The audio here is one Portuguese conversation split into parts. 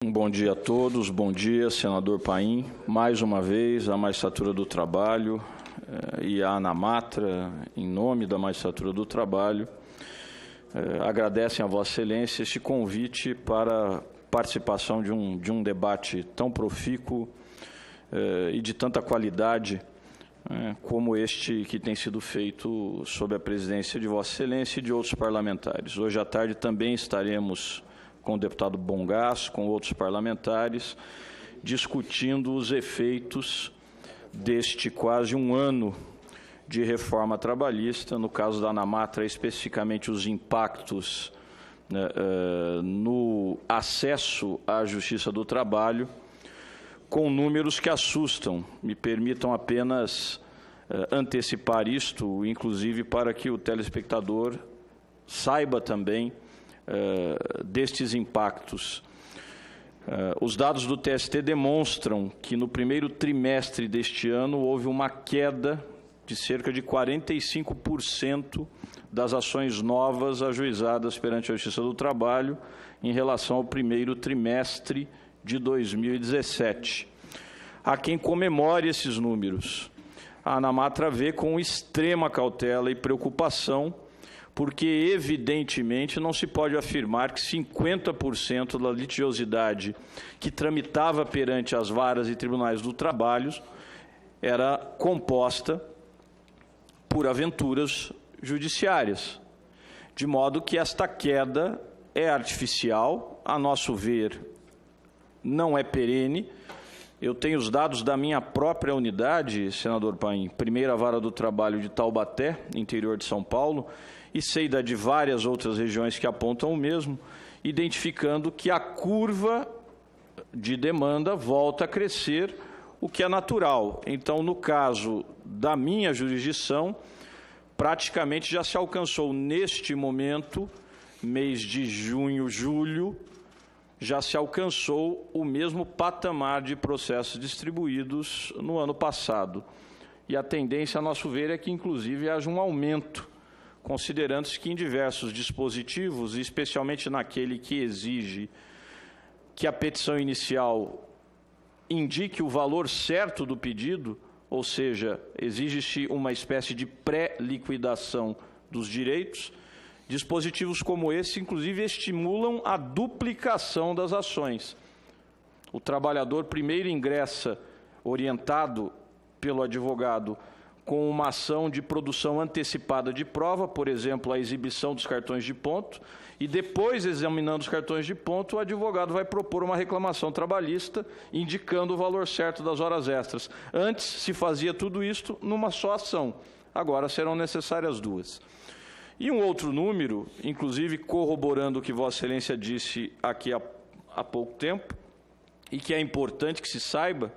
Um bom dia a todos, bom dia, senador Paim. Mais uma vez, a Magistratura do Trabalho e a ANAMATRA, em nome da Magistratura do Trabalho, agradecem a Vossa Excelência este convite para participação de um debate tão profícuo e de tanta qualidade como este que tem sido feito sob a presidência de Vossa Excelência e de outros parlamentares. Hoje à tarde também estaremos com o deputado Bongás, com outros parlamentares, discutindo os efeitos deste quase um ano de reforma trabalhista, no caso da ANAMATRA, especificamente os impactos no acesso à Justiça do Trabalho, com números que assustam. Me permitam apenas antecipar isto, inclusive para que o telespectador saiba também destes impactos. Os dados do TST demonstram que no primeiro trimestre deste ano houve uma queda de cerca de 45% das ações novas ajuizadas perante a Justiça do Trabalho em relação ao primeiro trimestre de 2017. Há quem comemore esses números. A ANAMATRA vê com extrema cautela e preocupação, porque, evidentemente, não se pode afirmar que 50% da litigiosidade que tramitava perante as varas e tribunais do trabalho era composta por aventuras judiciárias, de modo que esta queda é artificial, a nosso ver, não é perene. Eu tenho os dados da minha própria unidade, senador Paim, primeira vara do trabalho de Taubaté, interior de São Paulo, e sei da de várias outras regiões que apontam o mesmo, identificando que a curva de demanda volta a crescer, o que é natural. Então, no caso da minha jurisdição, praticamente já se alcançou neste momento, mês de junho, julho, já se alcançou o mesmo patamar de processos distribuídos no ano passado. E a tendência, a nosso ver, é que, inclusive, haja um aumento, considerando-se que em diversos dispositivos, especialmente naquele que exige que a petição inicial indique o valor certo do pedido, ou seja, exige-se uma espécie de pré-liquidação dos direitos, dispositivos como esse, inclusive, estimulam a duplicação das ações. O trabalhador primeiro ingressa, orientado pelo advogado, com uma ação de produção antecipada de prova, por exemplo, a exibição dos cartões de ponto, e depois, examinando os cartões de ponto, o advogado vai propor uma reclamação trabalhista, indicando o valor certo das horas extras. Antes se fazia tudo isto numa só ação, agora serão necessárias duas. E um outro número, inclusive corroborando o que Vossa Excelência disse aqui há pouco tempo, e que é importante que se saiba,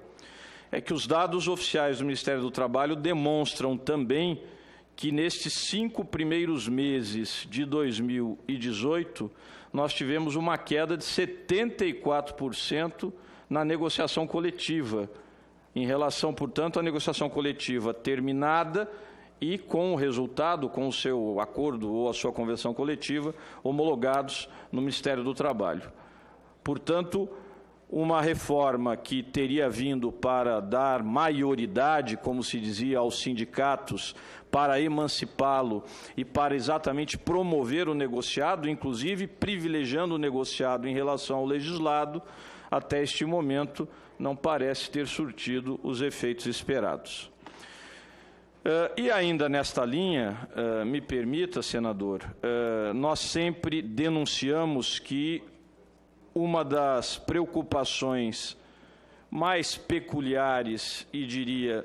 é que os dados oficiais do Ministério do Trabalho demonstram também que nestes 5 primeiros meses de 2018, nós tivemos uma queda de 74% na negociação coletiva, em relação, portanto, à negociação coletiva terminada e com o resultado, com o seu acordo ou a sua convenção coletiva, homologados no Ministério do Trabalho. Portanto, uma reforma que teria vindo para dar maioridade, como se dizia, aos sindicatos, para emancipá-lo e para exatamente promover o negociado, inclusive privilegiando o negociado em relação ao legislado, até este momento não parece ter surtido os efeitos esperados. E ainda nesta linha, me permita, senador, nós sempre denunciamos que uma das preocupações mais peculiares e, diria,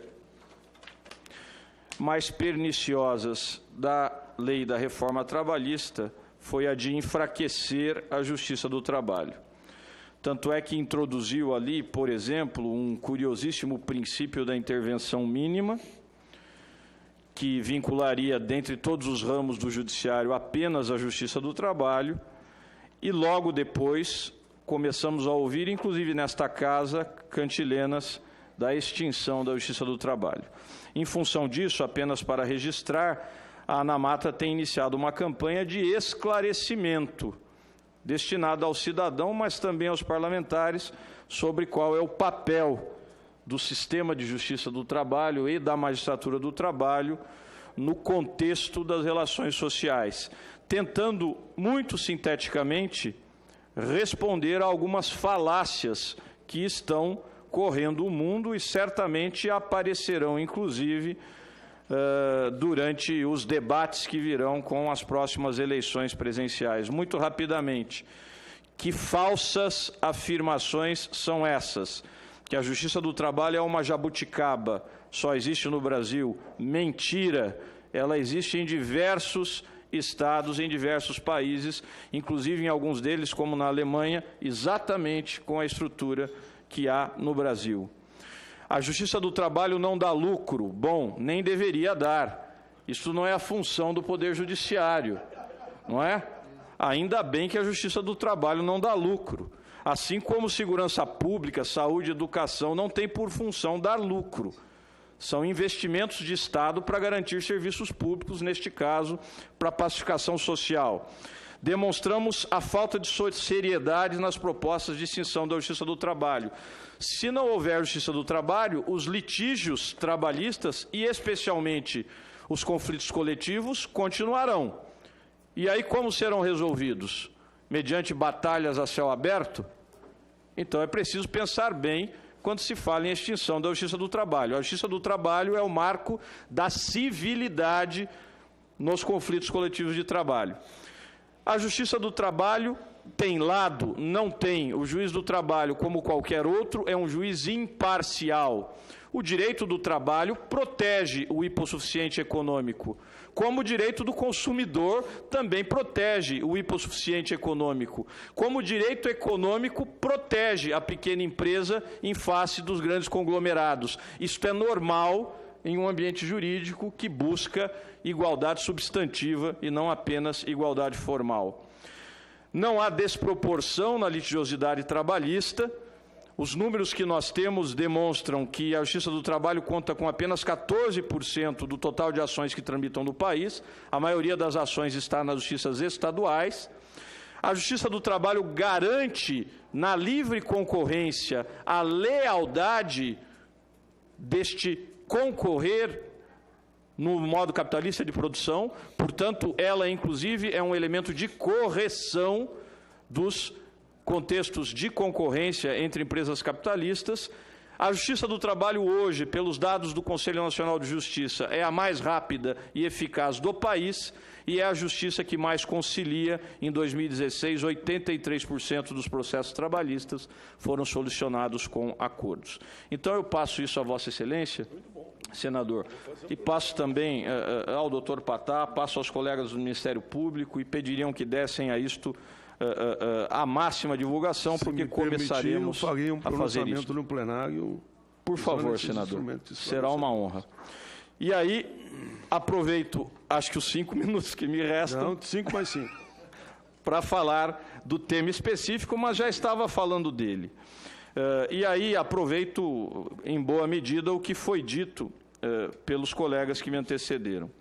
mais perniciosas da lei da reforma trabalhista foi a de enfraquecer a Justiça do Trabalho. Tanto é que introduziu ali, por exemplo, um curiosíssimo princípio da intervenção mínima, que vincularia, dentre todos os ramos do judiciário, apenas a Justiça do Trabalho, e logo depois começamos a ouvir, inclusive nesta casa, cantilenas da extinção da Justiça do Trabalho. Em função disso, apenas para registrar, a ANAMATRA tem iniciado uma campanha de esclarecimento destinada ao cidadão, mas também aos parlamentares, sobre qual é o papel do sistema de justiça do trabalho e da magistratura do trabalho no contexto das relações sociais, tentando, muito sinteticamente, responder a algumas falácias que estão correndo o mundo e certamente aparecerão, inclusive, durante os debates que virão com as próximas eleições presidenciais. Muito rapidamente, que falsas afirmações são essas? Que a Justiça do Trabalho é uma jabuticaba, só existe no Brasil. Mentira! Ela existe em diversos estados, em diversos países, inclusive em alguns deles, como na Alemanha, exatamente com a estrutura que há no Brasil. A Justiça do Trabalho não dá lucro. Bom, nem deveria dar. Isso não é a função do Poder Judiciário, não é? Ainda bem que a Justiça do Trabalho não dá lucro. Assim como segurança pública, saúde e educação não tem por função dar lucro. São investimentos de Estado para garantir serviços públicos, neste caso, para a pacificação social. Demonstramos a falta de seriedade nas propostas de extinção da Justiça do Trabalho. Se não houver Justiça do Trabalho, os litígios trabalhistas, e especialmente os conflitos coletivos, continuarão. E aí como serão resolvidos? Mediante batalhas a céu aberto? Então é preciso pensar bem quando se fala em extinção da Justiça do Trabalho. A Justiça do Trabalho é o marco da civilidade nos conflitos coletivos de trabalho. A Justiça do Trabalho tem lado? Não tem. O juiz do trabalho, como qualquer outro, é um juiz imparcial. O direito do trabalho protege o hipossuficiente econômico, como o direito do consumidor também protege o hipossuficiente econômico, como o direito econômico protege a pequena empresa em face dos grandes conglomerados. Isto é normal em um ambiente jurídico que busca igualdade substantiva e não apenas igualdade formal. Não há desproporção na litigiosidade trabalhista. Os números que nós temos demonstram que a Justiça do Trabalho conta com apenas 14% do total de ações que tramitam no país. A maioria das ações está nas justiças estaduais. A Justiça do Trabalho garante, na livre concorrência, a lealdade deste concorrer no modo capitalista de produção. Portanto, ela, inclusive, é um elemento de correção dos contextos de concorrência entre empresas capitalistas. A Justiça do Trabalho hoje, pelos dados do Conselho Nacional de Justiça, é a mais rápida e eficaz do país e é a justiça que mais concilia. Em 2016, 83% dos processos trabalhistas foram solucionados com acordos. Então, eu passo isso a Vossa Excelência, senador, e passo também ao doutor Patá, passo aos colegas do Ministério Público e pediriam que dessem a isto a máxima divulgação, porque começaremos a fazer isso. No plenário. Por favor, senador, será uma honra. E aí, aproveito, acho que os 5 minutos que me restam... Não, 5 mais 5. ...para falar do tema específico, mas já estava falando dele. E aí, aproveito, em boa medida, o que foi dito pelos colegas que me antecederam.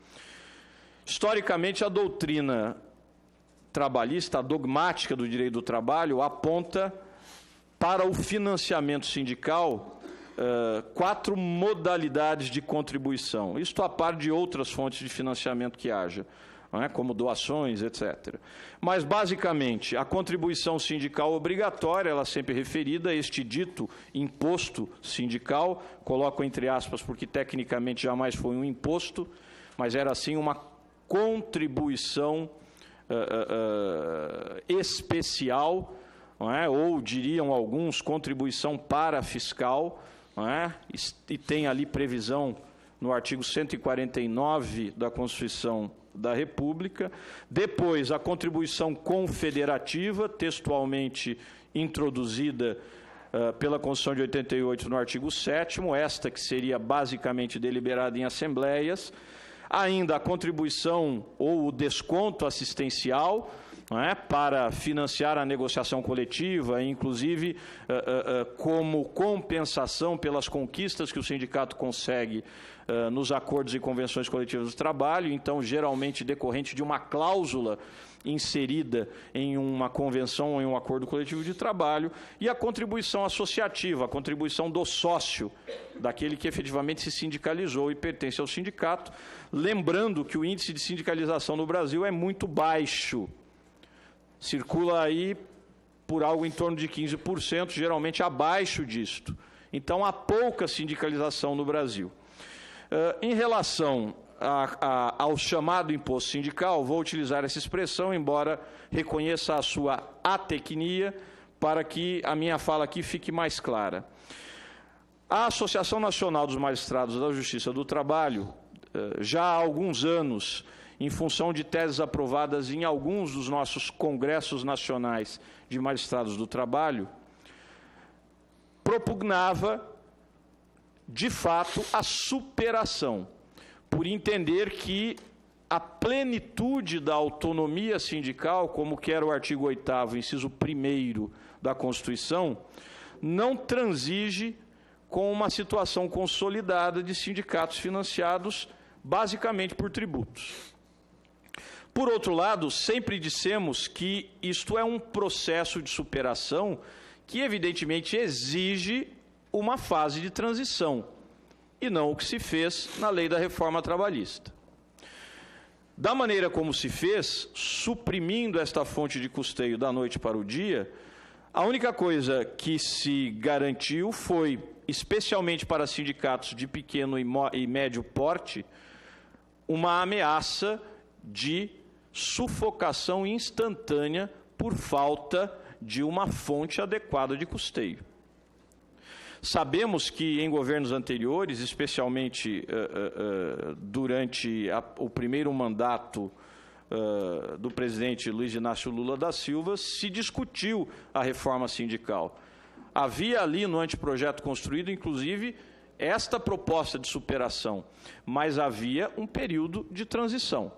Historicamente, a doutrina trabalhista, a dogmática do direito do trabalho, aponta para o financiamento sindical 4 modalidades de contribuição. Isto a par de outras fontes de financiamento que haja, não é? Como doações, etc. Mas, basicamente, a contribuição sindical obrigatória, ela é sempre referida a este dito imposto sindical, coloco entre aspas porque tecnicamente jamais foi um imposto, mas era assim uma contribuição especial, não é? Ou diriam alguns, contribuição parafiscal, não é? E tem ali previsão no artigo 149 da Constituição da República. Depois, a contribuição confederativa, textualmente introduzida pela Constituição de 88 no artigo 7º, esta que seria basicamente deliberada em assembleias. Ainda a contribuição ou o desconto assistencial, não é, para financiar a negociação coletiva, inclusive como compensação pelas conquistas que o sindicato consegue nos acordos e convenções coletivas do trabalho, então, geralmente decorrente de uma cláusula inserida em uma convenção ou em um acordo coletivo de trabalho, e a contribuição associativa, a contribuição do sócio, daquele que efetivamente se sindicalizou e pertence ao sindicato, lembrando que o índice de sindicalização no Brasil é muito baixo, circula aí por algo em torno de 15%, geralmente abaixo disto. Então, há pouca sindicalização no Brasil. Em relação ao chamado imposto sindical, vou utilizar essa expressão, embora reconheça a sua atecnia, para que a minha fala aqui fique mais clara. A Associação Nacional dos Magistrados da Justiça do Trabalho, já há alguns anos, em função de teses aprovadas em alguns dos nossos congressos nacionais de magistrados do trabalho, propugnava, de fato, a superação, por entender que a plenitude da autonomia sindical, como quer o artigo 8º, inciso 1º da Constituição, não transige com uma situação consolidada de sindicatos financiados basicamente por tributos. Por outro lado, sempre dissemos que isto é um processo de superação que, evidentemente, exige uma fase de transição, e não o que se fez na lei da reforma trabalhista. Da maneira como se fez, suprimindo esta fonte de custeio da noite para o dia, a única coisa que se garantiu foi, especialmente para sindicatos de pequeno e médio porte, uma ameaça de sufocação instantânea por falta de uma fonte adequada de custeio. Sabemos que em governos anteriores, especialmente durante o primeiro mandato do presidente Luiz Inácio Lula da Silva, se discutiu a reforma sindical. Havia ali no anteprojeto construído, inclusive, esta proposta de superação, mas havia um período de transição.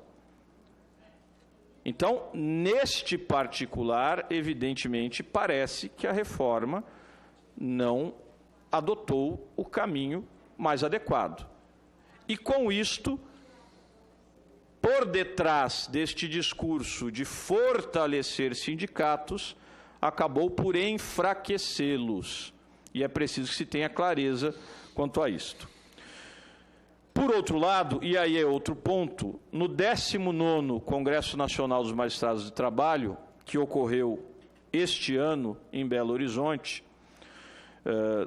Então, neste particular, evidentemente, parece que a reforma não adotou o caminho mais adequado. E com isto, por detrás deste discurso de fortalecer sindicatos, acabou por enfraquecê-los. E é preciso que se tenha clareza quanto a isto. Por outro lado, e aí é outro ponto, no 19º Congresso Nacional dos Magistrados de Trabalho, que ocorreu este ano em Belo Horizonte,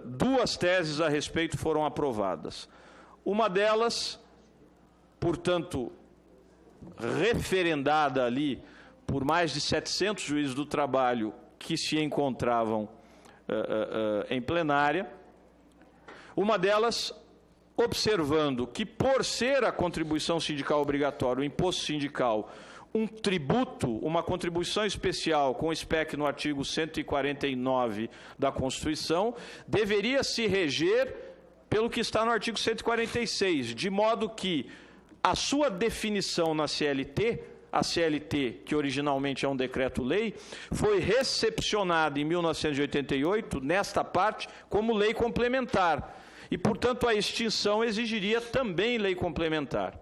duas teses a respeito foram aprovadas. Uma delas, portanto, referendada ali por mais de 700 juízes do trabalho que se encontravam em plenária. Uma delas, observando que, por ser a contribuição sindical obrigatória, o imposto sindical, um tributo, uma contribuição especial com SPEC no artigo 149 da Constituição, deveria se reger pelo que está no artigo 146, de modo que a sua definição na CLT, a CLT, que originalmente é um decreto-lei, foi recepcionada em 1988, nesta parte, como lei complementar. E, portanto, a extinção exigiria também lei complementar,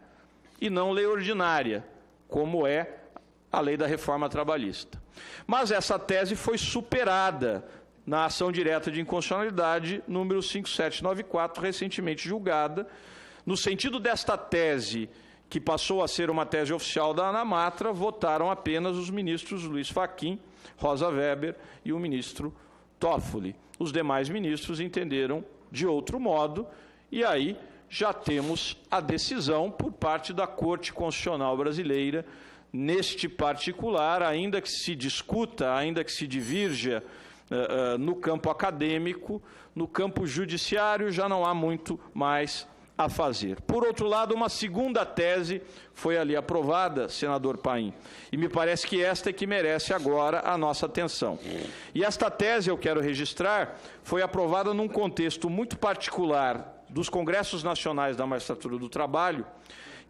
e não lei ordinária, como é a lei da reforma trabalhista. Mas essa tese foi superada na ação direta de inconstitucionalidade número 5794, recentemente julgada, no sentido desta tese, que passou a ser uma tese oficial da ANAMATRA, votaram apenas os ministros Luiz Fachin, Rosa Weber e o ministro Toffoli. Os demais ministros entenderam de outro modo, e aí já temos a decisão por parte da Corte Constitucional Brasileira, neste particular, ainda que se discuta, ainda que se divirja no campo acadêmico, no campo judiciário já não há muito mais a fazer. Por outro lado, uma segunda tese foi ali aprovada, senador Paim, e me parece que esta é que merece agora a nossa atenção. E esta tese, eu quero registrar, foi aprovada num contexto muito particular dos Congressos Nacionais da Magistratura do Trabalho,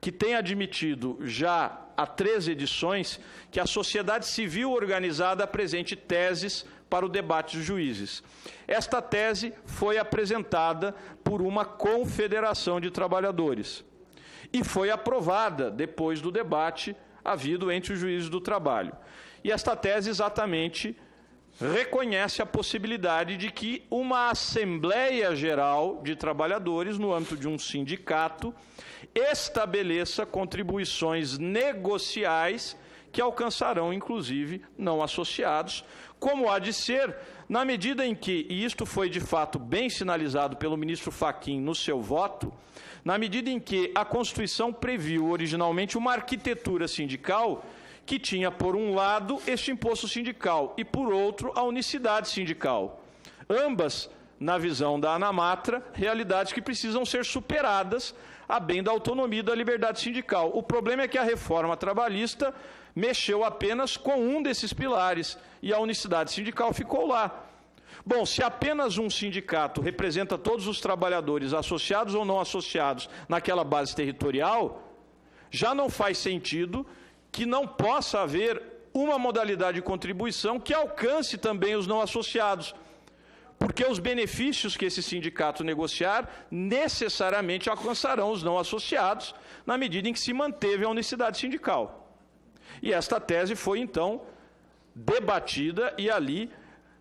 que tem admitido já há 13 edições que a sociedade civil organizada apresente teses para o debate dos juízes. Esta tese foi apresentada por uma confederação de trabalhadores e foi aprovada depois do debate havido entre os juízes do trabalho. E esta tese exatamente reconhece a possibilidade de que uma Assembleia Geral de Trabalhadores, no âmbito de um sindicato, estabeleça contribuições negociais que alcançarão, inclusive, não associados, como há de ser, na medida em que, e isto foi de fato bem sinalizado pelo ministro Fachin no seu voto, na medida em que a Constituição previu originalmente uma arquitetura sindical que tinha, por um lado, este imposto sindical e, por outro, a unicidade sindical. Ambas, na visão da Anamatra, realidades que precisam ser superadas a bem da autonomia e da liberdade sindical. O problema é que a reforma trabalhista mexeu apenas com um desses pilares e a unicidade sindical ficou lá. Bom, se apenas um sindicato representa todos os trabalhadores, associados ou não associados, naquela base territorial, já não faz sentido que não possa haver uma modalidade de contribuição que alcance também os não associados, porque os benefícios que esse sindicato negociar necessariamente alcançarão os não associados, na medida em que se manteve a unicidade sindical. E esta tese foi, então, debatida e ali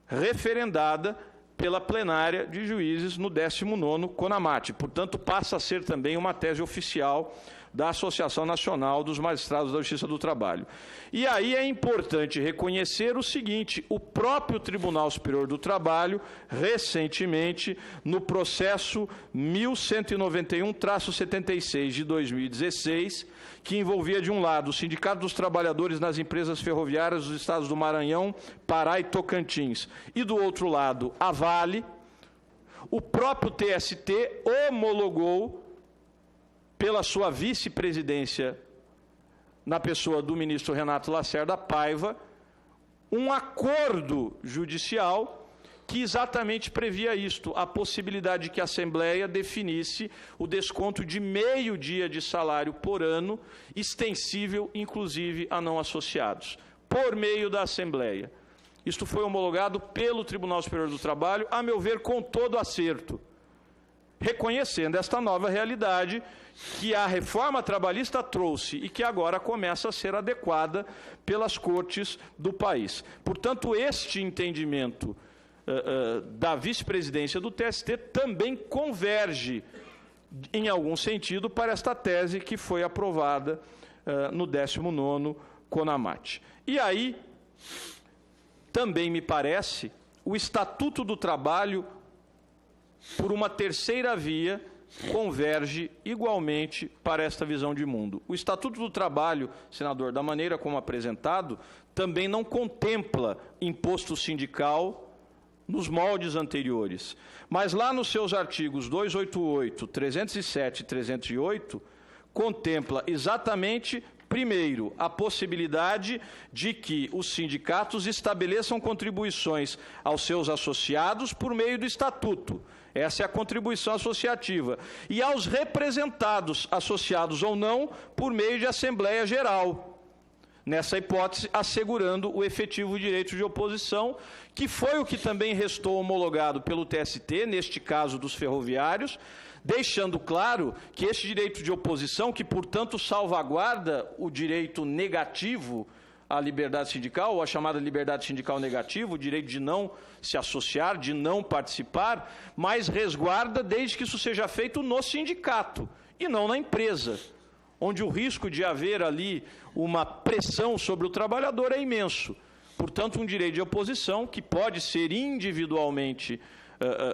referendada pela plenária de juízes no 19º CONAMAT. Portanto, passa a ser também uma tese oficial da Associação Nacional dos Magistrados da Justiça do Trabalho. E aí é importante reconhecer o seguinte: o próprio Tribunal Superior do Trabalho, recentemente, no processo 1191-76 de 2016, que envolvia, de um lado, o Sindicato dos Trabalhadores nas Empresas Ferroviárias dos Estados do Maranhão, Pará e Tocantins, e, do outro lado, a Vale, o próprio TST homologou, pela sua vice-presidência, na pessoa do ministro Renato Lacerda Paiva, um acordo judicial que exatamente previa isto, a possibilidade de que a Assembleia definisse o desconto de meio dia de salário por ano, extensível, inclusive, a não associados, por meio da Assembleia. Isto foi homologado pelo Tribunal Superior do Trabalho, a meu ver, com todo acerto, reconhecendo esta nova realidade que a reforma trabalhista trouxe e que agora começa a ser adequada pelas cortes do país. Portanto, este entendimento da vice-presidência do TST também converge, em algum sentido, para esta tese que foi aprovada no 19º CONAMAT. E aí, também me parece, o Estatuto do Trabalho, por uma terceira via, converge igualmente para esta visão de mundo. O Estatuto do Trabalho, senador, da maneira como apresentado, também não contempla imposto sindical nos moldes anteriores. Mas lá nos seus artigos 288, 307 e 308, contempla exatamente, primeiro, a possibilidade de que os sindicatos estabeleçam contribuições aos seus associados por meio do Estatuto. Essa é a contribuição associativa. E aos representados, associados ou não, por meio de Assembleia Geral. Nessa hipótese, assegurando o efetivo direito de oposição, que foi o que também restou homologado pelo TST, neste caso dos ferroviários, deixando claro que este direito de oposição, que, portanto, salvaguarda o direito negativo à liberdade sindical, ou a chamada liberdade sindical negativa, o direito de não se associar, de não participar, mas resguarda desde que isso seja feito no sindicato e não na empresa, onde o risco de haver ali uma pressão sobre o trabalhador é imenso. Portanto, um direito de oposição que pode ser individualmente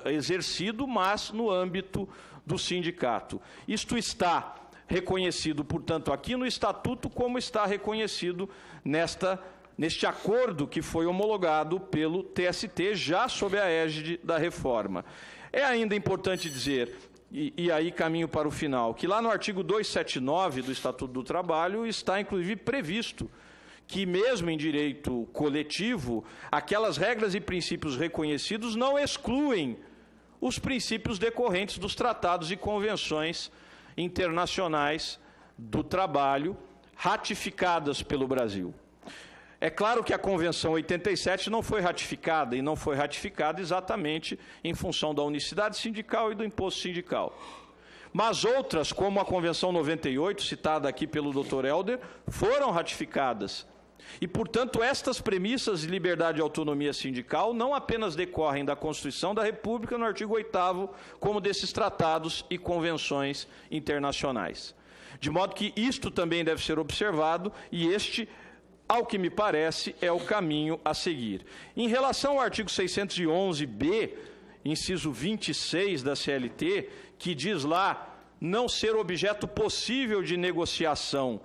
exercido, mas no âmbito do sindicato. Isto está reconhecido, portanto, aqui no Estatuto, como está reconhecido neste acordo que foi homologado pelo TST, já sob a égide da reforma. É ainda importante dizer, e aí caminho para o final, que lá no artigo 279 do Estatuto do Trabalho está, inclusive, previsto que, mesmo em direito coletivo, aquelas regras e princípios reconhecidos não excluem os princípios decorrentes dos tratados e convenções internacionais do Trabalho ratificadas pelo Brasil. É claro que a Convenção 87 não foi ratificada, e não foi ratificada exatamente em função da unicidade sindical e do imposto sindical. Mas outras, como a Convenção 98, citada aqui pelo Dr. Helder, foram ratificadas. E, portanto, estas premissas de liberdade e autonomia sindical não apenas decorrem da Constituição da República, no artigo 8º, como desses tratados e convenções internacionais. De modo que isto também deve ser observado, e este, ao que me parece, é o caminho a seguir. Em relação ao artigo 611b, inciso 26 da CLT, que diz lá não ser objeto possível de negociação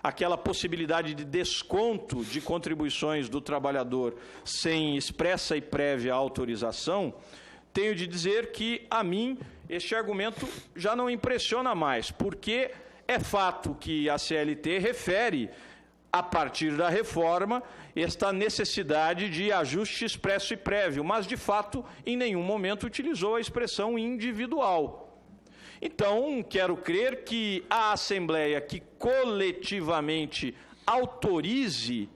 aquela possibilidade de desconto de contribuições do trabalhador sem expressa e prévia autorização, tenho de dizer que, a mim, este argumento já não impressiona mais, porque é fato que a CLT refere, a partir da reforma, esta necessidade de ajuste expresso e prévio, mas, de fato, em nenhum momento utilizou a expressão individual. Então, quero crer que a Assembleia que coletivamente autorize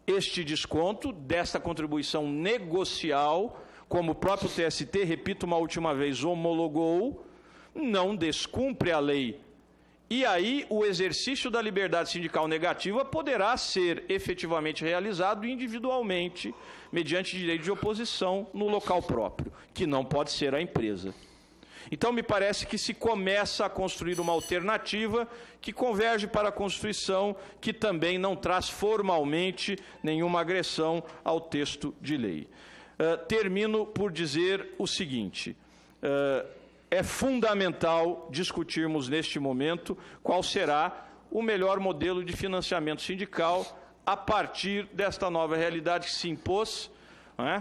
este desconto desta contribuição negocial, como o próprio TST, repito uma última vez, homologou, não descumpre a lei. E aí o exercício da liberdade sindical negativa poderá ser efetivamente realizado individualmente, mediante direito de oposição no local próprio, que não pode ser a empresa. Então, me parece que se começa a construir uma alternativa que converge para a Constituição, que também não traz formalmente nenhuma agressão ao texto de lei. Termino por dizer o seguinte: é fundamental discutirmos neste momento qual será o melhor modelo de financiamento sindical a partir desta nova realidade que se impôs,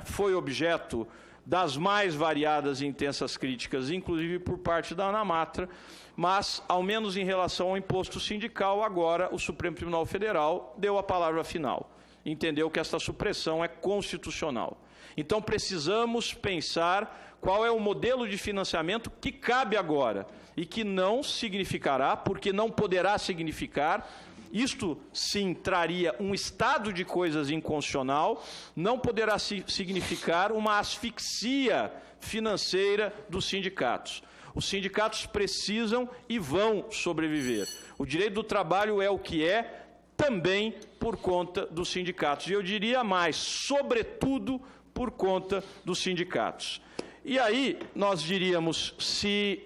foi objeto das mais variadas e intensas críticas, inclusive por parte da ANAMATRA, mas, ao menos em relação ao imposto sindical, agora o Supremo Tribunal Federal deu a palavra final. Entendeu que esta supressão é constitucional. Então, precisamos pensar qual é o modelo de financiamento que cabe agora e que não significará, porque não poderá significar, isto sim traria um estado de coisas inconstitucional, não poderá significar uma asfixia financeira dos sindicatos. Os sindicatos precisam e vão sobreviver. O direito do trabalho é o que é, também por conta dos sindicatos. E eu diria mais, sobretudo por conta dos sindicatos. E aí nós diríamos se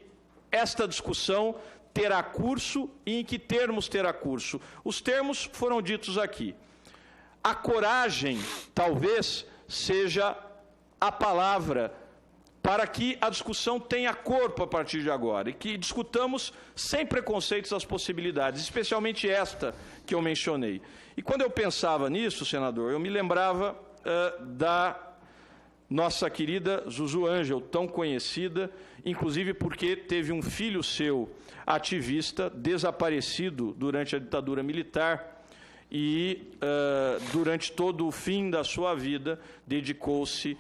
esta discussão terá curso e em que termos terá curso. Os termos foram ditos aqui. A coragem, talvez, seja a palavra para que a discussão tenha corpo a partir de agora e que discutamos sem preconceitos as possibilidades, especialmente esta que eu mencionei. E quando eu pensava nisso, senador, eu me lembrava da nossa querida Zuzu Angel, tão conhecida, inclusive porque teve um filho seu, ativista, desaparecido durante a ditadura militar e, durante todo o fim da sua vida, dedicou-se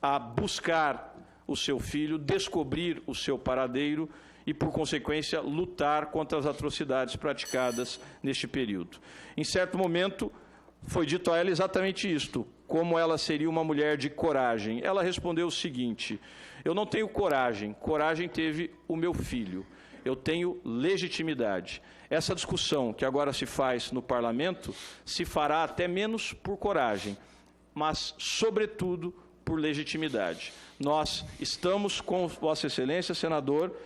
a buscar o seu filho, descobrir o seu paradeiro e, por consequência, lutar contra as atrocidades praticadas neste período. Em certo momento, foi dito a ela exatamente isto, como ela seria uma mulher de coragem. Ela respondeu o seguinte: eu não tenho coragem, coragem teve o meu filho, eu tenho legitimidade. Essa discussão que agora se faz no Parlamento se fará até menos por coragem, mas, sobretudo, por legitimidade. Nós estamos com Vossa Excelência, senador,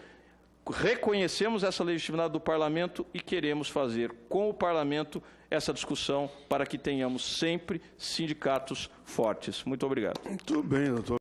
reconhecemos essa legitimidade do Parlamento e queremos fazer com o Parlamento essa discussão para que tenhamos sempre sindicatos fortes. Muito obrigado. Muito bem, doutor.